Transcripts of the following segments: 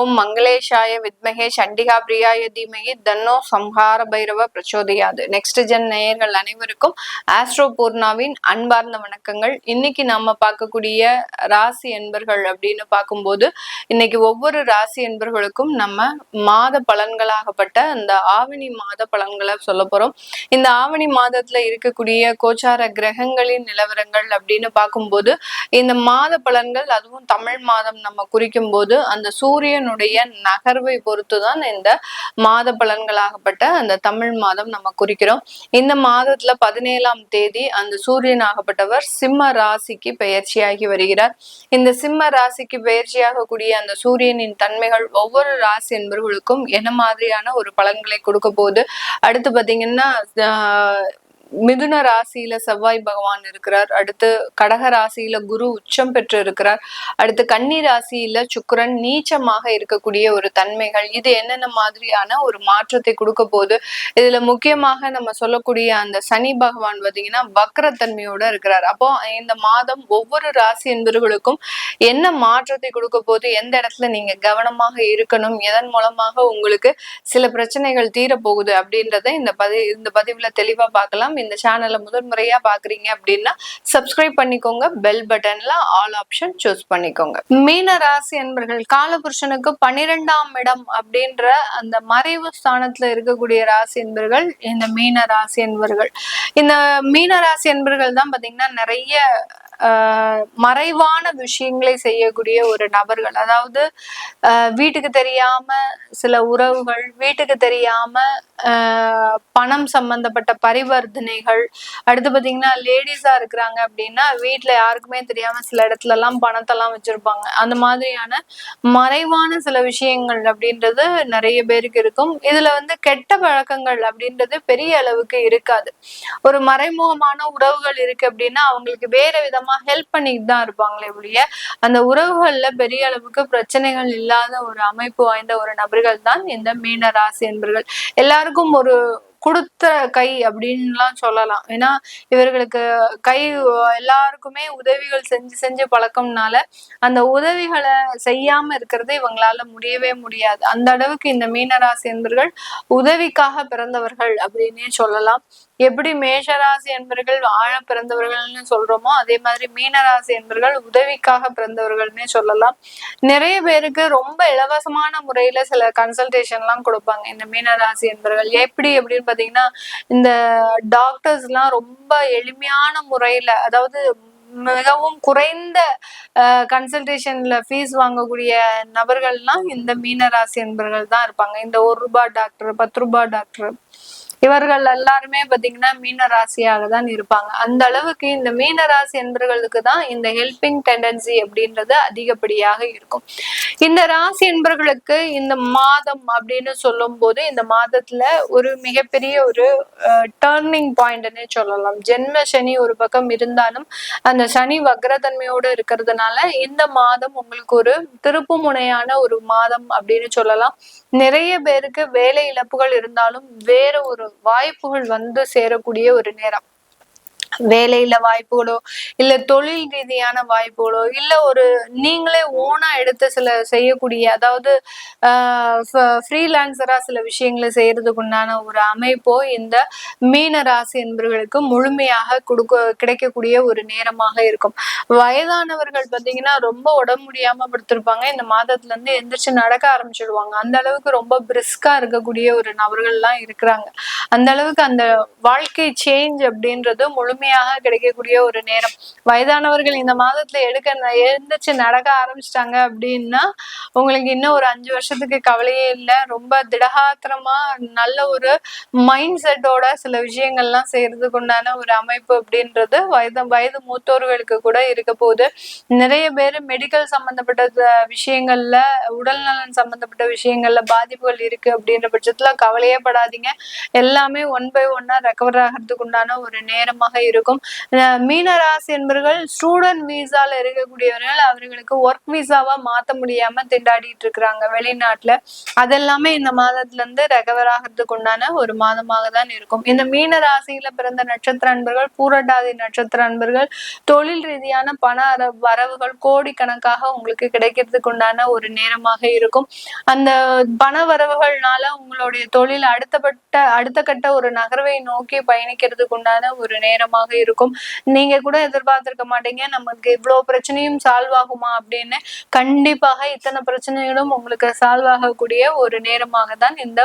ஓம் மங்களேஷாய வித்மகே சண்டிகா பிரியாய தீமகி தன்னோ சம்ஹார பைரவ பிரச்சோதயாது. நெக்ஸ்ட் ஜென் நேயர்கள் அனைவருக்கும் ஆஸ்ட்ரோ பூர்ணாவின் அன்பார்ந்த வணக்கங்கள். இன்னைக்கு நாம பார்க்கக்கூடிய ராசி என்பர்கள் அப்படின்னு பார்க்கும்போது இன்னைக்கு ஒவ்வொரு ராசி என்பர்களுக்கும் நம்ம மாத பலன்களாகப்பட்ட இந்த ஆவணி மாத பலன்களை சொல்ல போறோம். இந்த ஆவணி மாதத்துல இருக்கக்கூடிய கோச்சார கிரகங்களின் நிலவரங்கள் அப்படின்னு பார்க்கும்போது இந்த மாத பலன்கள், அதுவும் தமிழ் மாதம் நம்ம குறிக்கும் போது அந்த சூரியனுடைய நகர்வை பொறுத்துதான் இந்த மாத பலன்களாகப்பட்ட அந்த தமிழ் மாதம் நம்ம குறிக்கிறோம். இந்த மாதத்துல 17ஆம் தேதி அந்த சூரியன் ஆகப்பட்டவர் சிம்ம ராசிக்கு பெயர்ச்சியாகி வருகிறார். இந்த சிம்ம ராசிக்கு பெயர்ச்சியாக கூடிய அந்த சூரியனின் தன்மைகள் ஒவ்வொரு ராசி என்பவர்களுக்கும் என்ன மாதிரியான ஒரு பலன்களை கொடுக்க போகுது. அடுத்து பாத்தீங்கன்னா மிதுன ராசியில செவ்வாய் பகவான் இருக்கிறார். அடுத்து கடக ராசியில குரு உச்சம் பெற்று இருக்கிறார். அடுத்து கன்னி ராசியில சுக்கிரன் நீச்சமாக இருக்கக்கூடிய ஒரு தன்மைகள், இது என்னென்ன மாதிரியான ஒரு மாற்றத்தை கொடுக்க போகுது. இதுல முக்கியமாக நம்ம சொல்லக்கூடிய அந்த சனி பகவான் பாத்தீங்கன்னா வக்ரத்தன்மையோட இருக்கிறார். அப்போ இந்த மாதம் ஒவ்வொரு ராசி என்பவர்களுக்கும் என்ன மாற்றத்தை கொடுக்க போகுது, எந்த இடத்துல நீங்க கவனமாக இருக்கணும், எதன் மூலமாக உங்களுக்கு சில பிரச்சனைகள் தீரப்போகுது அப்படின்றத இந்த பதிவுல தெளிவா பார்க்கலாம். இந்த சேனலை முதல் முறையா பாக்குறீங்க அப்படின்னா சப்ஸ்கிரைப் பண்ணிக்கோங்க, பெல் பட்டன்ல ஆல் ஆப்ஷன் சூஸ் பண்ணிக்கோங்க. மீன ராசி என்பர்கள் காலபுருஷனுக்கு 12ஆம் இடம் அப்படின்ற அந்த மறைவு ஸ்தானத்துல இருக்கக்கூடிய ராசி என்பர்கள் இந்த மீன ராசி என்பர்கள். இந்த மீன ராசி என்பர்கள் தான் பாத்தீங்கன்னா நிறைய மறைவான விஷயங்களை செய்யக்கூடிய ஒரு நபர்கள். அதாவது வீட்டுக்கு தெரியாம சில உறவுகள், வீட்டுக்கு தெரியாம பணம் சம்பந்தப்பட்ட பரிவர்த்தனைகள், அடுத்து பாத்தீங்கன்னா லேடிஸா இருக்கிறாங்க அப்படின்னா வீட்டுல யாருக்குமே தெரியாம சில இடத்துல எல்லாம் பணத்தெல்லாம் வச்சிருப்பாங்க. அந்த மாதிரியான மறைவான சில விஷயங்கள் அப்படின்றது நிறைய பேருக்கு இருக்கும். இதுல கெட்ட பழக்கங்கள் அப்படின்றது பெரிய அளவுக்கு இருக்காது. ஒரு மறைமுகமான உறவுகள் இருக்கு அப்படின்னா அவங்களுக்கு வேற விதமா ஹெல்ப் பண்ணிட்டு தான் இருப்பாங்களே ஒழிய அந்த உறவுகள்ல பெரிய அளவுக்கு பிரச்சனைகள் இல்லாத ஒரு அமைப்பு வாய்ந்த ஒரு நபர்கள் தான் இந்த மீன ராசி என்பர்கள். எல்லாருக்கும் ஒரு கொடுத்த கை அப்படின்லாம் சொல்லலாம். ஏன்னா இவர்களுக்கு கை எல்லாருக்குமே உதவிகள் செஞ்சு செஞ்சு பழக்கம்னால அந்த உதவிகளை செய்யாம இருக்கிறது இவங்களால முடியவே முடியாது. அந்த அளவுக்கு இந்த மீனராசி என்பர்கள் உதவிக்காக பிறந்தவர்கள் அப்படின்னே சொல்லலாம். எப்படி மேஷராசி என்பர்கள் ஆழ பிறந்தவர்கள்னு சொல்றோமோ அதே மாதிரி மீனராசி என்பர்கள் உதவிக்காக பிறந்தவர்கள்னே சொல்லலாம். நிறைய பேருக்கு ரொம்ப இலவசமான முறையில சில கன்சல்டேஷன் எல்லாம் கொடுப்பாங்க இந்த மீனராசி என்பர்கள். எப்படி அப்படின்னு பாத்தீங்கன்னா இந்த டாக்டர்ஸ் எல்லாம் ரொம்ப எளிமையான முறையில, அதாவது மிகவும் குறைந்த கன்சல்டேஷன்ல ஃபீஸ் வாங்கக்கூடிய நபர்கள்லாம் இந்த மீனராசி என்பர்கள் தான் இருப்பாங்க. இந்த 1 ரூபாய் டாக்டர், 10 ரூபாய் டாக்டர், இவர்கள் எல்லாருமே பாத்தீங்கன்னா மீன ராசியாக தான் இருப்பாங்க. அந்த அளவுக்கு இந்த மீன ராசி என்பர்களுக்கு தான் இந்த ஹெல்பிங் டெண்டன்சி அப்படின்றது அதிகப்படியாக இருக்கும். இந்த ராசி என்பர்களுக்கு இந்த மாதம் அப்படின்னு சொல்லும் போது இந்த மாதத்துல ஒரு மிகப்பெரிய ஒரு டர்னிங் பாயிண்ட்னே சொல்லலாம். ஜென்ம சனி ஒரு பக்கம் இருந்தாலும் அந்த சனி வக்ரத்தன்மையோடு இருக்கிறதுனால இந்த மாதம் உங்களுக்கு ஒரு திருப்பு முனையான ஒரு மாதம் அப்படின்னு சொல்லலாம். நிறைய பேருக்கு வேலை இழப்புகள் இருந்தாலும் வேற ஒரு வாய்ப்புகள் சேரக்கூடிய ஒரு நேரம். வேலையில வாய்ப்புகளோ இல்ல தொழில் ரீதியான வாய்ப்புகளோ இல்ல ஒரு நீங்களே ஓனா எடுத்து சில செய்யக்கூடிய, அதாவது ஃப்ரீலான்சரா சில விஷயங்களை செய்யறதுக்கு உண்டான ஒரு அமைப்போ இந்த மீன ராசி என்பவர்களுக்கு முழுமையாக கிடைக்கக்கூடிய ஒரு நேரமாக இருக்கும். வயதானவர்கள் பாத்தீங்கன்னா ரொம்ப உடம்பு முடியாம படுத்திருப்பாங்க. இந்த மாதத்துல இருந்து எந்திரிச்சு நடக்க ஆரம்பிச்சிடுவாங்க. அந்த அளவுக்கு ரொம்ப பிரிஸ்கா இருக்கக்கூடிய ஒரு நபர்கள் எல்லாம் இருக்கிறாங்க. அந்த அளவுக்கு அந்த வாழ்க்கை சேஞ்ச் அப்படின்றது முழுமையாக கிடைக்கக்கூடிய ஒரு நேரம். வயதானவர்கள் இந்த மாதத்துல எழுந்திரிச்சு நடக்க ஆரம்பிச்சிட்டாங்க அப்படின்னா உங்களுக்கு இன்னும் ஒரு 5 வருஷத்துக்கு கவலையே இல்லை. ரொம்ப திடகாத்திரமா நல்ல ஒரு மைண்ட் செட்டோட சில விஷயங்கள்லாம் செய்யறதுக்கு உண்டான ஒரு அமைப்பு அப்படின்றது வயது மூத்தோர்களுக்கு கூட இருக்க போகுது. நிறைய பேர் மெடிக்கல் சம்பந்தப்பட்ட விஷயங்கள்ல, உடல் நலன் சம்பந்தப்பட்ட விஷயங்கள்ல பாதிப்புகள் இருக்கு அப்படின்ற பட்சத்துல கவலையே படாதீங்க. எல்லாமே 1 by 1 ரெக்கவர் ஆகிறதுக்கு உண்டான ஒரு நேரமாக இருக்கும். இருக்கும். மீனராசி என்பவர்கள் ஸ்டூடெண்ட் வீசால இருக்கக்கூடியவர்கள் அவர்களுக்கு ஒர்க் வீசாவா மாத்த முடியாம திண்டாடிட்டு இருக்கிறாங்க வெளிநாட்டுல. அதெல்லாமே இந்த மாதத்துல இருந்து ரெகவர் ஆகிறதுக்கு உண்டான ஒரு மாதமாக தான் இருக்கும். இந்த மீன ராசியில பிறந்த நட்சத்திர அன்பர்கள், பூரட்டாதி நட்சத்திர அன்பர்கள் தொழில் ரீதியான பண வரவுகள் கோடிக்கணக்காக உங்களுக்கு கிடைக்கிறதுக்கு உண்டான ஒரு நேரமாக இருக்கும். அந்த பண வரவுகள்னால உங்களுடைய தொழில் அடுத்த கட்ட ஒரு நகர்வை நோக்கி பயணிக்கிறதுக்கு உண்டான ஒரு நேரமாக இருக்கும். நீங்க கூட எதிர்பார்த்திருக்க மாட்டீங்க நமக்கு இவ்வளவு பிரச்சனையும் சால்வ் ஆகுமா அப்படின்னு. கண்டிப்பாக இத்தனை பிரச்சனைகளும் உங்களுக்கு சால்வ் ஆகக்கூடிய ஒரு நேரமாக தான் இந்த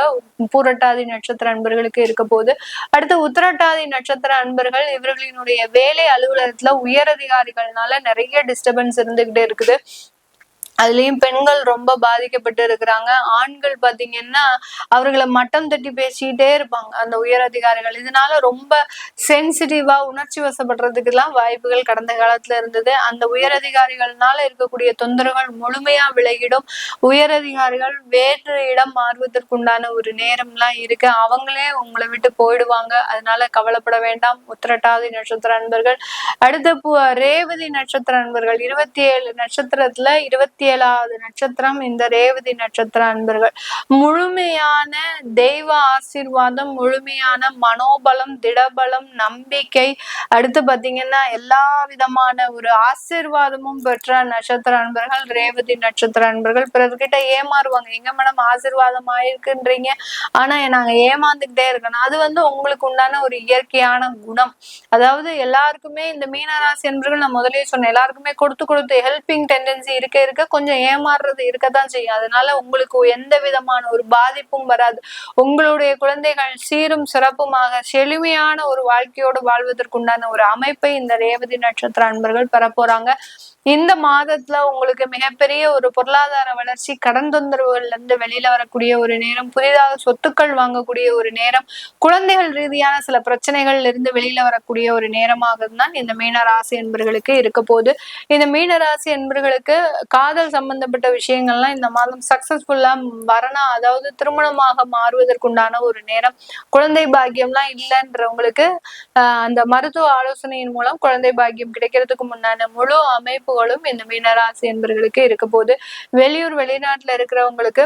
பூரட்டாதி நட்சத்திர அன்பர்களுக்கு இருக்க போகுது. அடுத்து உத்திரட்டாதி நட்சத்திர அன்பர்கள், இவர்களினுடைய வேலை அலுவலகத்துல உயர் அதிகாரிகள்னால நிறைய டிஸ்டர்பன்ஸ் இருந்துகிட்டே இருக்குது. அதுலயும் பெண்கள் ரொம்ப பாதிக்கப்பட்டு இருக்கிறாங்க. ஆண்கள் பாத்தீங்கன்னா அவர்களை மட்டம் தட்டி பேசிக்கிட்டே இருப்பாங்க அந்த உயர் அதிகாரிகள். இதனால ரொம்ப சென்சிட்டிவா உணர்ச்சி வசப்படுறதுக்கு எல்லாம் வாய்ப்புகள் கடந்த காலத்துல இருந்தது. அந்த உயர் அதிகாரிகள்னால இருக்கக்கூடிய தொந்தரவுகள் முழுமையா விலகிடும். உயர் அதிகாரிகள் வேறு இடம் மாறுவதற்குண்டான ஒரு நேரம் எல்லாம் இருக்கு. அவங்களே உங்களை விட்டு போயிடுவாங்க. அதனால கவலைப்பட வேண்டாம் உத்திரட்டாதி நட்சத்திர அன்பர்கள். அடுத்த ரேவதி நட்சத்திர அன்பர்கள், 27 நட்சத்திரத்துல 27வது நட்சத்திரம் இந்த ரேவதி நட்சத்திர அன்பர்கள். முழுமையான தெய்வ ஆசீர்வாதம், முழுமையான மனோபலம், திடபலம், நம்பிக்கை, அடுத்து பாத்தீங்கன்னா எல்லா விதமான ஒரு ஆசீர்வாதமும் பெற்ற நட்சத்திர அன்பர்கள் ரேவதி நட்சத்திர அன்பர்கள். பிறர்கிட்ட ஏமாறுவாங்க. எங்க மேடம் ஆசீர்வாதம் ஆயிருக்குன்றீங்க, ஆனா நாங்க ஏமாந்துகிட்டே இருக்கணும். அது உங்களுக்கு உண்டான ஒரு இயற்கையான குணம். அதாவது எல்லாருக்குமே இந்த மீனராசி என்பர்கள் நான் முதலே சொன்னேன், எல்லாருக்குமே கொடுத்து ஹெல்பிங் டெண்டன்சி இருக்க கொஞ்சம் ஏமாறுறது இருக்கத்தான் செய்யும். அதனால உங்களுக்கு எந்த விதமான ஒரு பாதிப்பும் வராது. உங்களுடைய குழந்தைகள் சீரும் சிறப்புமாக செழுமையான ஒரு வாழ்க்கையோடு வாழ்வதற்குண்டான ஒரு அமைப்பை இந்த ரேவதி நட்சத்திர அன்பர்கள் பெற போறாங்க. இந்த மாதத்துல உங்களுக்கு மிகப்பெரிய ஒரு பொருளாதார வளர்ச்சி, கடன் தொந்தரவுகள்ல இருந்து வெளியில வரக்கூடிய ஒரு நேரம், புதிதாக சொத்துக்கள் வாங்கக்கூடிய ஒரு நேரம், குழந்தைகள் ரீதியான சில பிரச்சனைகள்ல இருந்து வெளியில வரக்கூடிய ஒரு நேரமாக தான் இந்த மீனராசி என்பர்களுக்கு இருக்க போகுது. இந்த மீனராசி என்பர்களுக்கு காதல் சம்பந்தப்பட்ட விஷயங்கள்லாம் இந்த மாதம் சக்சஸ்ஃபுல்லா வரணும். அதாவது திருமணமாக மாறுவதற்குண்டான ஒரு நேரம். குழந்தை பாக்கியம்லாம் இல்லைன்றவங்களுக்கு அந்த மருத்துவ ஆலோசனையின் மூலம் குழந்தை பாக்கியம் கிடைக்கிறதுக்கு முன்னான முழு அமைப்புகளும் இந்த மீனராசி என்பர்களுக்கு இருக்க போகுது. வெளியூர் வெளிநாட்டுல இருக்கிறவங்களுக்கு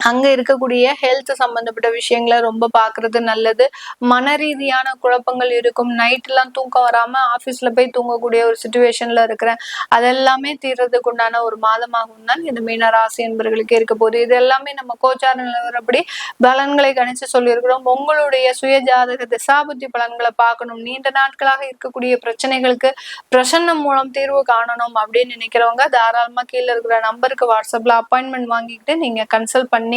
அங்க இருக்கக்கூடிய ஹெல்த் சம்பந்தப்பட்ட விஷயங்களை ரொம்ப பாக்குறது நல்லது. மன ரீதியான குழப்பங்கள் இருக்கும். நைட் எல்லாம் தூக்கம் வராம ஆபீஸ்ல போய் தூங்கக்கூடிய ஒரு சிச்சுவேஷன்ல இருக்கிறேன். அதெல்லாமே தீர்றதுக்கு உண்டான ஒரு மாதமாகவும் தான் இந்த மீனராசி என்பர்களுக்கு இருக்க போகுது. இது எல்லாமே நம்ம கோச்சார நிலவரப்படி பலன்களை கணிச்சு சொல்லியிருக்கிறோம். உங்களுடைய சுய ஜாதக திசாபுத்தி பலன்களை பார்க்கணும், நீண்ட நாட்களாக இருக்கக்கூடிய பிரச்சனைகளுக்கு பிரசன்னம் மூலம் தீர்வு காணணும் அப்படின்னு நினைக்கிறவங்க தாராளமா கீழே இருக்கிற நம்பருக்கு வாட்ஸ்அப்ல அப்பாயின்மெண்ட் வாங்கிக்கிட்டு நீங்க கன்சல்ட் பண்ணிக்கலாம்.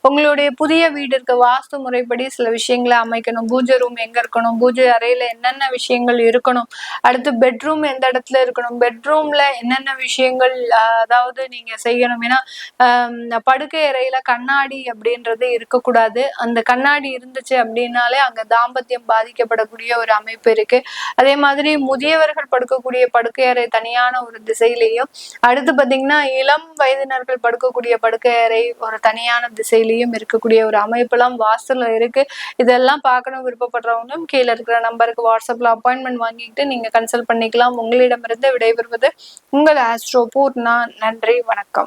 உங்களுடைய புதிய வீட்டிற்கு வாஸ்து முறைப்படி சில விஷயங்களை அமைக்கணும். பூஜை ரூம் எங்க இருக்கணும், பூஜை அறையில என்னென்ன விஷயங்கள் இருக்கணும், அடுத்து பெட்ரூம் எந்த இடத்துல இருக்கணும், பெட்ரூம்ல என்னென்ன விஷயங்கள் அதாவது நீங்க செய்யணும். ஏன்னா படுக்கை அறையில கண்ணாடி அப்படின்றது இருக்கக்கூடாது. அந்த கண்ணாடி இருந்துச்சு அப்படின்னாலே அங்க தாம்பத்தியம் பாதிக்கப்படக்கூடிய ஒரு அமைப்பு இருக்கு. அதே மாதிரி முதியவர்கள் படுக்கக்கூடிய படுக்கை அறை தனியான ஒரு திசையிலையும், அடுத்து பாத்தீங்கன்னா இளம் வயதினர்கள் படுக்கக்கூடிய படுக்கை அறை ஒரு தனியான திசையிலையும் இருக்கக்கூடிய ஒரு அமைப்பெல்லாம் வாஸ்துல இருக்கு. இதெல்லாம் பார்க்கணும் விருப்பப்படுறவங்களும் கீழே இருக்கிற நம்பருக்கு வாட்ஸ்அப்ல அப்பாயின்மெண்ட் வாங்கிக்கிட்டு நீங்க கன்சல்ட் பண்ணிக்கலாம். உங்களிடமிருந்து விடைபெறுவது உங்கள் ஆஸ்ட்ரோ பூர்ணா. நன்றி, வணக்கம்.